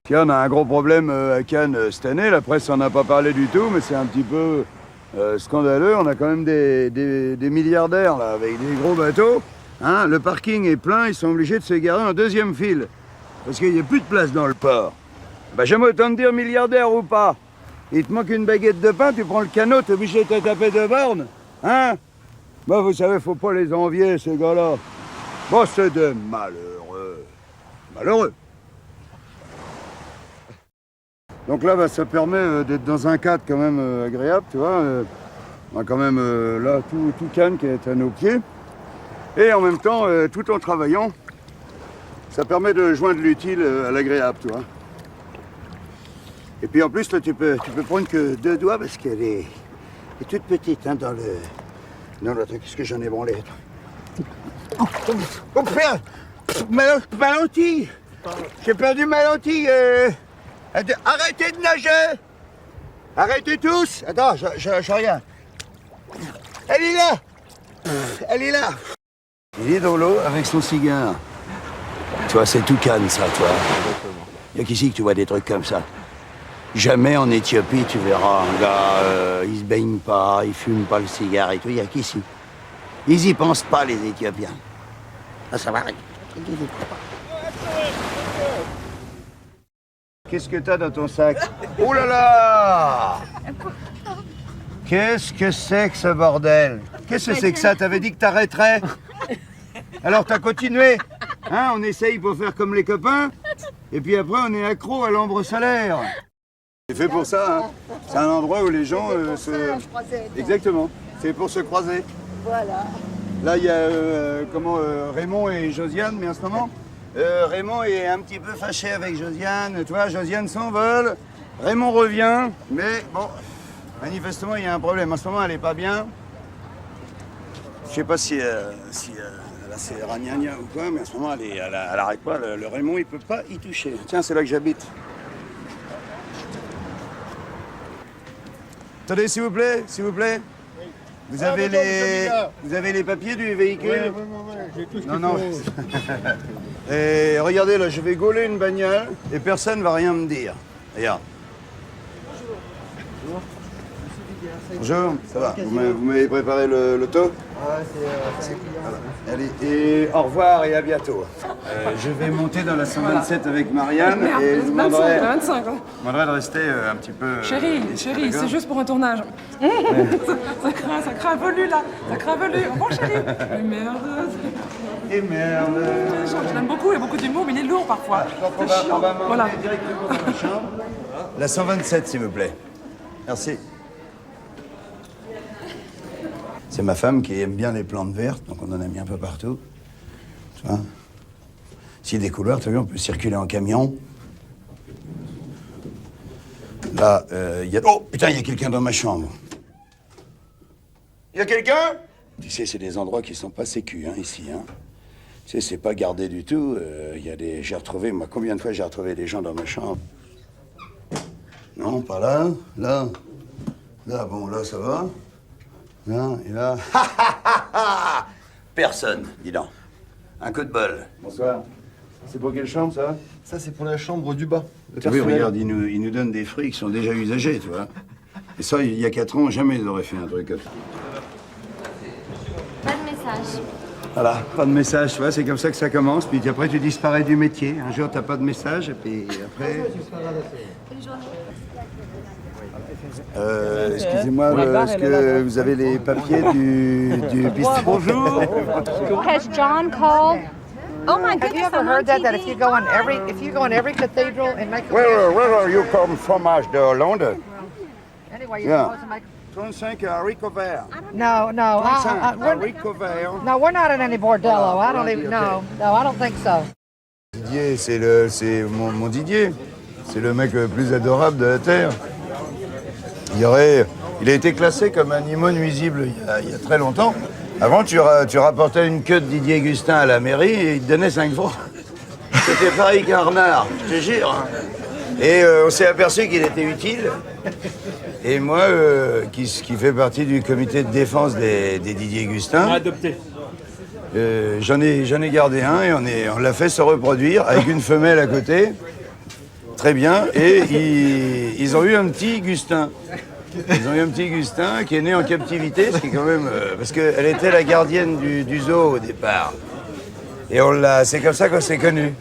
Tiens, on a un gros problème à Cannes cette année. La presse n'en a pas parlé du tout, mais c'est un petit peu scandaleux. On a quand même des milliardaires là, avec des gros bateaux. Hein, le parking est plein, ils sont obligés de se garer en deuxième file. Parce qu'il n'y a plus de place dans le port. Bah, j'aime autant te dire milliardaire ou pas. Il te manque une baguette de pain, tu prends le canot, t'es obligé de te taper de bornes. Hein? Bah, vous savez, faut pas les envier, ces gars-là. Bon, c'est de malheureux. Malheureux. Donc là, bah, ça permet d'être dans un cadre quand même agréable, tu vois. On a quand même là tout Cannes qui est à nos pieds. Et en même temps, tout en travaillant, ça permet de joindre l'utile à l'agréable, tu vois. Et puis en plus, là, tu peux prendre que 2 doigts parce qu'elle est toute petite hein, dans le truc. Qu'est-ce que j'en ai branlé? Oh père! Ma lentille! J'ai perdu ma lentille! Arrêtez de nager! Arrêtez tous! Attends, je regarde. Elle est là! Elle est là! Il est dans l'eau avec son cigare. Tu vois, c'est tout Cannes, ça, toi. Il n'y a qu'ici que tu vois des trucs comme ça. Jamais en Éthiopie, tu verras un gars, il se baigne pas, il fume pas le cigare et tout. Il n'y a qu'ici. Ils y pensent pas, les Éthiopiens. Ah, ça va. Qu'est-ce que t'as dans ton sac? Oh là là! Qu'est-ce que c'est que ce bordel? Qu'est-ce que c'est que ça? T'avais dit que t'arrêterais? Alors t'as continué? Hein, on essaye pour faire comme les copains, et puis après on est accro à l'ambre solaire. C'est fait pour ça, hein. C'est un endroit où les gens se... Exactement, c'est pour se croiser. Voilà. Là il y a Raymond et Josiane, mais en ce moment, Raymond est un petit peu fâché avec Josiane. Tu vois, Josiane s'envole, Raymond revient, mais bon, manifestement il y a un problème. En ce moment elle est pas bien. Je sais pas si là c'est ragnagna ou quoi, mais en ce moment elle arrête pas. Le Raymond il peut pas y toucher. Tiens, c'est là que j'habite. Attendez, s'il vous plaît, s'il vous plaît. Vous avez les papiers du véhicule? Oui, j'ai tout ce qu'il Non. faut. Et regardez, là, je vais gauler une bagnole et personne va rien me dire. Regarde. Bonjour, ça va? Vous m'avez préparé l'auto? C'est Allez, et au revoir et à bientôt. Je vais monter dans la 127 avec Marianne et je vous demanderai 25. de rester un petit peu... Chérie, c'est juste pour un tournage. Ça cravelu là, ça cravelu. Au revoir chérie. Mais merde. Et merde. Je l'aime beaucoup, il a beaucoup d'humour, mais il est lourd parfois. Donc on va monter Voilà. directement dans la chambre. La 127, s'il vous plaît. Merci. C'est ma femme qui aime bien les plantes vertes, donc on en a mis un peu partout. Tu vois? S'il y a des couleurs, tu as vu, on peut circuler en camion. Là, il y a... Oh, putain, il y a quelqu'un dans ma chambre. Il y a quelqu'un? Tu sais, c'est des endroits qui sont pas sécus, hein, ici, hein. Tu sais, c'est pas gardé du tout. Il y a des... J'ai retrouvé... Moi, combien de fois j'ai retrouvé des gens dans ma chambre? Non, pas là. Là. Là, bon, là, ça va. Là, et là... Personne, dis donc. Un coup de bol. Bonsoir. C'est pour quelle chambre, ça? Ça, c'est pour la chambre du bas. Le Tu vois, personnel. regarde, ils nous donnent des fruits qui sont déjà usagés, tu vois. Et ça, il y a 4 ans, jamais ils auraient fait un truc comme ça. Pas de message. Voilà, pas de message, tu vois, c'est comme ça que ça commence. Puis après, tu disparais du métier. Un jour, t'as pas de message, et puis après... Bonne journée. Excusez-moi, est-ce que vous avez les papiers du bistrot? Bonjour. Has John called? Oh my Have you goodness, ever I'm on heard that TV. if you go in every cathedral and make a Where are you come from, de Hollande? anyway, you're Yeah. supposed to make 35 haricots verts. no. 35 We're, haricots verts. no, we're not in any bordello. I don't even know. No, I don't think so. Didier, c'est mon Didier. C'est le mec le plus adorable de la Terre. Il a été classé comme animal nuisible il y a très longtemps. Avant, tu rapportais une queue de Didier Gustin à la mairie et il te donnait 5 francs. C'était pareil qu'Arnard, je te jure. Hein. Et on s'est aperçu qu'il était utile. Et moi, qui fait partie du comité de défense des Didier Gustin, Adopté. j'en ai gardé un et on l'a fait se reproduire avec une femelle à côté. Très bien. Et ils ont eu un petit Gustin. Ils ont eu un petit Gustin qui est né en captivité, ce qui est quand même... parce qu'elle était la gardienne du zoo au départ. Et c'est comme ça qu'on s'est connus.